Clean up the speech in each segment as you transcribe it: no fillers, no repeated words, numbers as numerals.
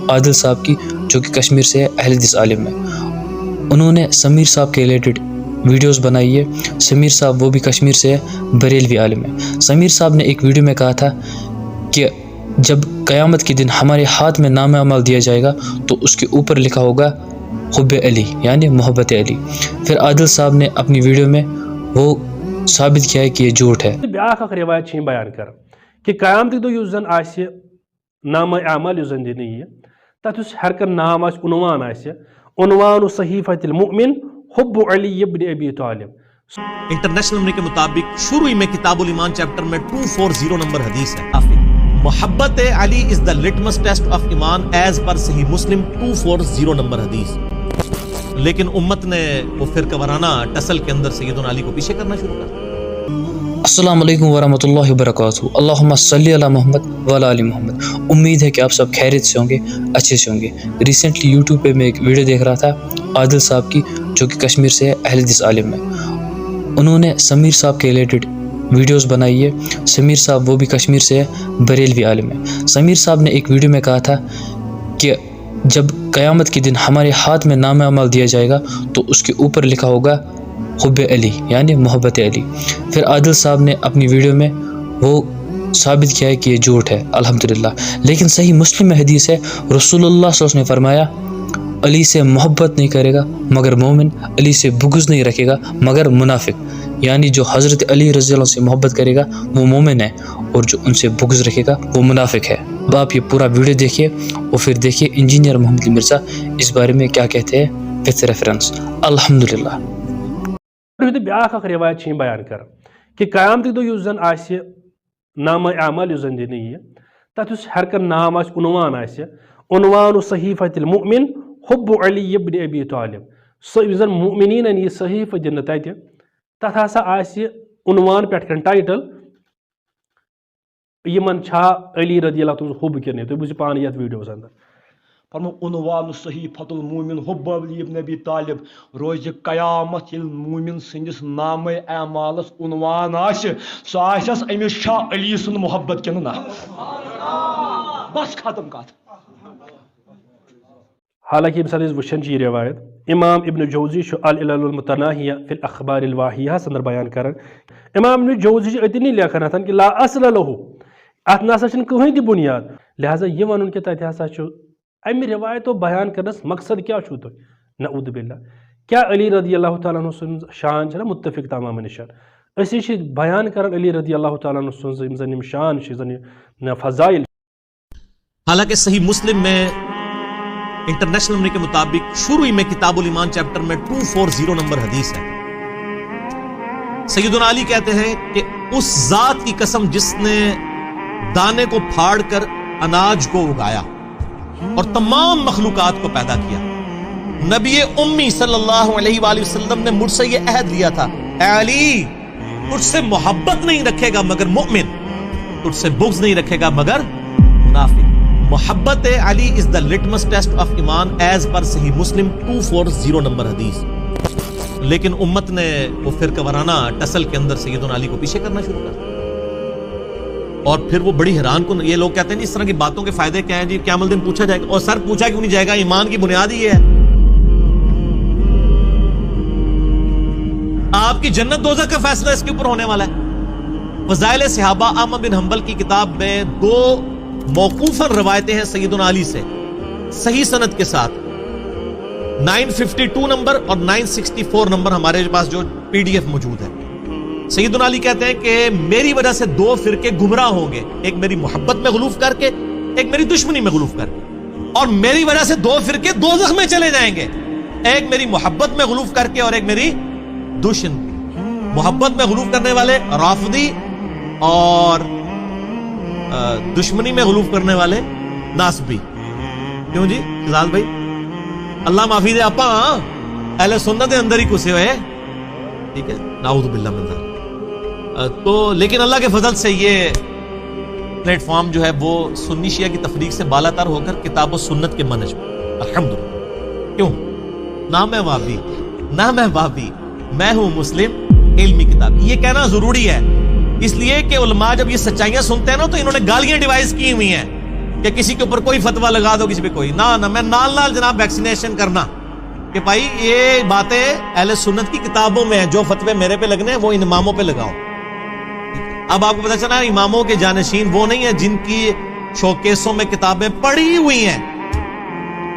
عادل صاحب کی جو کہ کشمیر سے ہے، اہل حدیث عالم ہے۔ انہوں نے سمیر صاحب کے ریلیٹڈ ویڈیوز بنائی ہے۔ سمیر صاحب وہ بھی کشمیر سے ہے، بریلوی عالم ہے۔ سمیر صاحب نے ایک ویڈیو میں کہا تھا کہ جب قیامت کے دن ہمارے ہاتھ میں نام عمل دیا جائے گا تو اس کے اوپر لکھا ہوگا حب علی، یعنی محبت علی۔ پھر عادل صاحب نے اپنی ویڈیو میں وہ ثابت کیا ہے کہ یہ جھوٹ ہے۔ بیاکھ اکھ روایت بیان کر کہ قیامت دو یُس زن آسہِ نام اعمال یُس زن دِنہٕ یِیہِ تتھ یُس ہر کانٛہہ نام آسہِ عنوان آسہِ، عنوان صحیفۃ المؤمن حب علی ابن ابی طالب۔ انٹرنیشنل نمبر کے مطابق شروع میں کتاب الایمان چیپٹر میں 240 نمبر حدیث ہے، محبت علی از دا لٹمس ٹیسٹ آف ایمان ایز پر صحیح مسلم 240 نمبر حدیث۔ لیکن امت نے وہ فرقہ وارانہ ٹسل کے اندر سیدنا علی کو پیچھے کرنا شروع کر دیا۔ السلام علیکم ورحمۃ اللہ وبرکاتہ۔ اللہم صلی علی محمد وعلی آل محمد۔ امید ہے کہ آپ سب خیریت سے ہوں گے، اچھے سے ہوں گے۔ ریسنٹلی یوٹیوب پہ میں ایک ویڈیو دیکھ رہا تھا عادل صاحب کی جو کہ کشمیر سے ہے، اہل حدیث عالم ہے۔ انہوں نے سمیر صاحب کے ریلیٹڈ ویڈیوز بنائی ہے۔ سمیر صاحب وہ بھی کشمیر سے ہے، بریلوی عالم ہے۔ سمیر صاحب نے ایک ویڈیو میں کہا تھا کہ جب قیامت کے دن ہمارے ہاتھ میں نام عمل دیا جائے گا تو اس کے اوپر لکھا ہوگا حب علی، یعنی محبت علی۔ پھر عادل صاحب نے اپنی ویڈیو میں وہ ثابت کیا ہے کہ یہ جھوٹ ہے، الحمدللہ۔ لیکن صحیح مسلم میں حدیث ہے، رسول اللہ صلی اللہ علیہ وسلم نے فرمایا علی سے محبت نہیں کرے گا مگر مومن، علی سے بغض نہیں رکھے گا مگر منافق، یعنی جو حضرت علی رضی اللہ عنہ سے محبت کرے گا وہ مومن ہے، اور جو ان سے بغض رکھے گا وہ منافق ہے۔ اب آپ یہ پورا ویڈیو دیکھیے اور پھر دیکھیے انجینئر محمد علی مرزا اس بارے میں کیا کہتے ہیں وتھ ریفرنس۔ الحمدللہ۔ بیاکھ اکھ روایت بیان کر کہ قیامت دو یُس زن آسہِ نام اعمال یُس زن دِنہٕ یِیہِ تتھ یُس ہر کانٛہہ نام آسہِ عنوان آسہِ، عنوان صحیفۃ المؤمن حب علی ابن ابی طالب۔ سُہ یُس زن مؤمنیٖنن یہِ صحیفہ دِنہٕ تتہِ تتھ ہسا آسہِ عنوان پٮ۪ٹھ کَنۍ ٹائٹل یمن چھا علی رضی اللہ تعالیٰ حب کِنہٕ تُہۍ بوٗزِو پانہٕ یتھ ویڈیوس اندر۔ فرمو عنوان صحیفۃ المومن حب علی ابن ابی طالب، روز قیامت ییٚلہِ مومن سٕنٛدِس نامے اعمالس عنوان آسہِ سُہ آسٮ۪س أمِس چھا علی سُنٛد محبت کِنہٕ نہ، بس ختم کتھ۔ حالانکہ ییٚمہِ ساتہٕ أسۍ وٕچھان چھِ یہِ روایت، امام ابن جوزی چھُ العلل المتناہیہ فی الاخبار الواہیہس اندر بیان کران۔ امام ابن جوزی چھُ أتنی لیکھان اتھن کہ لا اصل لہو، اتھ نسا چھنہٕ کٕہٕنۍ تہِ بُنیاد، لہذا یہِ ونُن کہ تتہِ ہسا چھُ امہِ روایتو بیان کرنس مقصد کیا چھُو تۄہہِ؟ نعوذ باللہ۔ کیا علی رضی اللہ تعالیٰ عنہ سٕنٛز شان چھےٚ نا متفق تمام نِشن؟ أسی چھِ بیان کران علی رضی اللہ تعالیٰ عنہ سٕنٛز یِم زن یِم شان چھِ، زن یہِ فضائل۔ حالانکہ صحیح مسلم میں انٹرنیشنل نمبر کے مطابق شروع میں کتاب الایمان چیپٹر میں 240 نمبر حدیث ہے۔ سیدنا علی کہتے ہیں کہ اس ذات کی قسم جس نے دانے کو پھاڑ کر اناج کو اگایا اور تمام مخلوقات کو پیدا کیا، نبی امی صلی اللہ علیہ وآلہ وسلم نے مجھ سے یہ عہد لیا تھا، اے علی تجھ سے محبت نہیں رکھے گا مگر مومن، تجھ سے بغض نہیں رکھے گا مگر منافق۔ محبت علی از دا لٹمس ٹیسٹ آف ایمان ایز پر صحیح مسلم 240 نمبر حدیث۔ لیکن امت نے وہ فرقہ وارانہ ٹسل کے اندر سیدنا علی کو پیچھے کرنا شروع کر دیا، اور پھر وہ بڑی حیران کن، یہ لوگ کہتے ہیں اس طرح کی باتوں کے فائدے کیا ہیں جی؟ قیامت دن پوچھا جائے گا، اور سر پوچھا کیوں نہیں جائے گا؟ ایمان کی بنیاد ہی یہ ہے۔ آپ کی جنت دوزخ کا فیصلہ اس کے اوپر ہونے والا ہے۔ فضائل صحابہ احمد بن حنبل کی کتاب میں 2 موقوفاً روایتیں ہیں سیدنا علی سے صحیح سند کے ساتھ، 952 نمبر اور 964 نمبر ہمارے پاس جو PDF موجود ہے۔ سیدنا علی کہتے ہیں کہ میری وجہ سے 2 فرقے گمراہ ہوں گے، ایک میری محبت میں غلوف کر کے، ایک میری دشمنی میں غلوف کر کے، اور میری وجہ سے 2 فرقے دوزخ میں چلے جائیں گے، ایک میری محبت میں غلوف کر کے اور ایک میری دشمنی۔ محبت میں غلوف کرنے والے رافضی اور دشمنی میں غلوف کرنے والے ناسبی۔ کیوں جی شہزاد بھائی؟ اللہ معافی دے، آپ اہل سنت دے اندر ہی کسے ہوئے، ٹھیک ہے، نعوذ باللہ من ذلک۔ تو لیکن اللہ کے فضل سے یہ پلیٹ فارم جو ہے وہ سنی شیعہ کی تفریق سے بالا تر ہو کر کتاب و سنت کے منہج میں، الحمدللہ۔ کیوں؟ نہ میں وہابی، نہ میں وہابی، میں ہوں مسلم علمی کتاب۔ یہ کہنا ضروری ہے اس لیے کہ علماء جب یہ سچائیاں سنتے ہیں نا تو انہوں نے گالیاں ڈیوائز کی ہوئی ہیں کہ کسی کے اوپر کوئی فتوا لگا دو کسی پہ کوئی نہ میں نال جناب ویکسینیشن کرنا کہ بھائی یہ باتیں اہل سنت کی کتابوں میں ہیں، جو فتوے میرے پہ لگنے ہیں وہ ان اماموں پہ لگاؤ. اب آپ کو پتہ چلا اماموں کے جانشین وہ نہیں ہیں جن کی شوکیسوں میں کتابیں پڑھی ہوئی ہیں،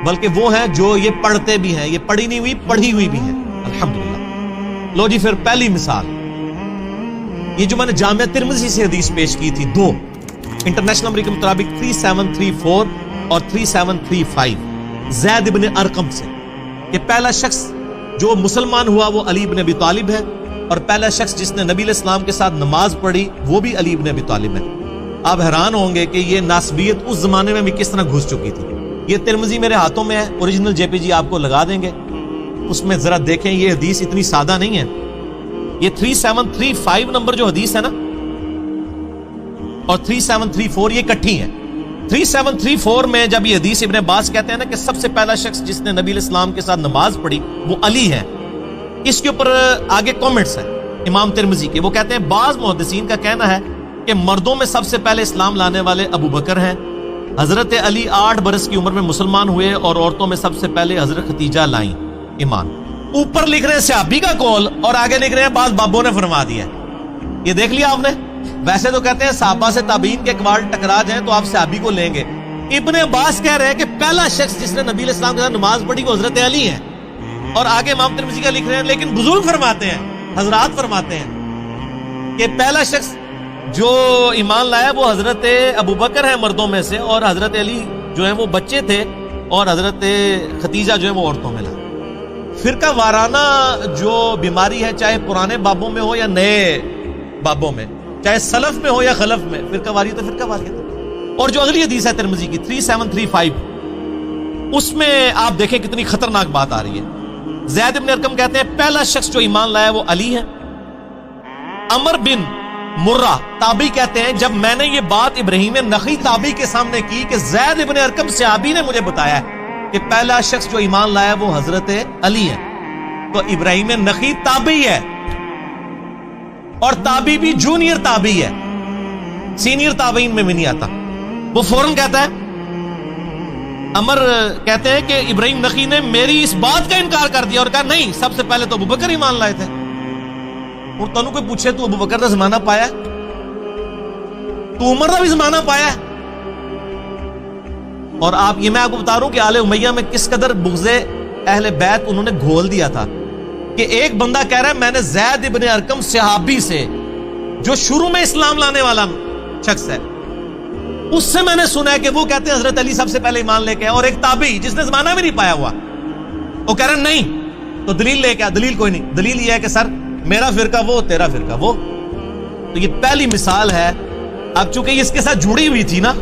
بلکہ وہ ہیں جو یہ پڑھتے بھی ہیں، یہ پڑھی نہیں ہوئی پڑھی ہوئی بھی ہیں. الحمدللہ. لو جی پھر پہلی مثال، یہ جو میں نے جامعہ ترمذی سے حدیث پیش کی تھی، دو انٹرنیشنل نمبر کے مطابق 3734 اور 3735 زید ابن ارقم سے، کہ پہلا شخص جو مسلمان ہوا وہ علی ابن ابی طالب ہے، اور پہلا شخص جس نے نبی علیہ السلام کے ساتھ نماز پڑھی وہ بھی علی ابن ابی طالب ہے. آپ حیران ہوں گے کہ یہ ناسبیت اس زمانے میں بھی کس طرح گھس چکی تھی. یہ ترمذی میرے ہاتھوں میں ہے، اوریجنل جے پی جی آپ کو لگا دیں گے، اس میں ذرا دیکھیں. یہ حدیث اتنی سادہ نہیں ہے. یہ 3735 نمبر جو حدیث ہے نا اور 3734 یہ کٹھی ہے. 3734 میں جب یہ حدیث ابن عباس کہتے ہیں نا کہ سب سے پہلا شخص جس نے نبی علیہ السلام کے ساتھ نماز پڑھی وہ علی ہے، اس کے اوپر آگے کامنٹس ہیں امام ترمذی کے. وہ کہتے ہیں بعض محدثین کا کہنا ہے کہ مردوں میں سب سے پہلے اسلام لانے والے ابو بکر ہیں، حضرت علی 8 برس کی عمر میں مسلمان ہوئے، اور عورتوں میں سب سے پہلے حضرت ختیجہ لائیں ایمان. اوپر لکھ رہے ہیں صحابی کا قول اور آگے لکھ رہے ہیں بعض بابوں نے فرما دیا. یہ دیکھ لیا آپ نے. ویسے تو کہتے ہیں صحابہ سے تابعین کے اقوال ٹکرا جائیں تو آپ صحابی کو لیں گے. ابن عباس کہہ رہے ہیں کہ پہلا شخص جس نے نبی علیہ السلام کے ساتھ نماز پڑھی وہ حضرت علی ہے، اور آگے امام ترمذی کا لکھ رہے ہیں لیکن بزرگ فرماتے ہیں، حضرات فرماتے ہیں کہ پہلا شخص جو ایمان لایا وہ حضرت ابو بکر ہے مردوں میں سے، اور حضرت علی جو ہیں وہ بچے تھے، اور حضرت ختیجہ جو ہے وہ عورتوں میں لائے. فرقہ وارانہ جو بیماری ہے، چاہے پرانے بابوں میں ہو یا نئے بابوں میں، چاہے سلف میں ہو یا خلف میں، فرقہ واری تو فرقہ واریت ہے. اور جو اگلی حدیث ہے ترمذی کی 3735 اس میں آپ دیکھیں کتنی خطرناک بات آ رہی ہے. زید بن ارقم کہتے ہیں پہلا شخص جو ایمان لایا وہ علی ہے. عمر بن مرہ تابعی کہتے ہیں جب میں نے یہ بات ابراہیم نخعی تابعی کے سامنے کی کہ زید بن ارقم صحابی نے مجھے بتایا ہے کہ پہلا شخص جو ایمان لایا وہ حضرت علی ہے، تو ابراہیم نخعی تابعی ہے، اور تابعی بھی جونیئر تابعی ہے، سینئر تابعین میں بھی نہیں آتا. وہ فوراً کہتا ہے، عمر کہتے ہیں کہ ابراہیم نخعی نے میری اس بات کا انکار کر دیا اور کہا نہیں، سب سے پہلے تو ابو بکر ایمان لائے تھے. اور تنوں کوئی پوچھے تو ابو بکر کا زمانہ پایا ہے، تو عمر کا بھی زمانہ پایا ہے. اور آپ یہ میں آپ کو بتا رہا ہوں کہ آل امیہ میں کس قدر بغض اہل بیت انہوں نے گھول دیا تھا کہ ایک بندہ کہہ رہا ہے میں نے زید ابن ارقم صحابی سے جو شروع میں اسلام لانے والا شخص ہے اس سے میں نے سنا ہے کہ وہ کہتے ہیں حضرت علی سب سے پہلے ایمان لے کے، اور ایک تابعی جس نے زمانہ بھی نہیں پایا ہوا وہ کہہ رہا ہے نہیں، تو دلیل لے کے. دلیل کوئی نہیں، دلیل یہ ہے کہ سر میرا فرقہ وہ تیرا فرقہ وہ. تو یہ پہلی مثال ہے. اب چونکہ یہ اس کے ساتھ جڑی ہوئی تھی نا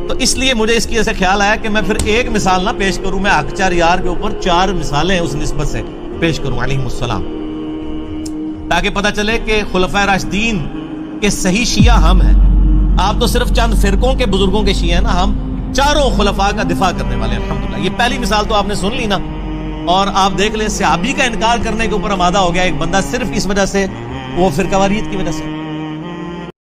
تو اس لیے مجھے اس کی ایسے خیال آیا کہ میں پھر ایک مثال نہ پیش کروں، میں حق یار کے اوپر 4 مثالیں اس نسبت سے پیش کروں علیہ السلام، تاکہ پتہ چلے کہ خلفائے راشدین کے صحیح شیعہ ہم ہیں. آپ تو صرف چند فرقوں کے بزرگوں کے شیعہ ہیں نا، ہم چاروں خلفاء کا دفاع کرنے والے ہیں الحمدللہ. یہ پہلی مثال تو آپ نے سن لی نا، اور آپ دیکھ لیں صحابی کا انکار کرنے کے اوپر آمادہ ہو گیا ایک بندہ صرف اس وجہ سے، وہ فرقہ واریت کی وجہ سے.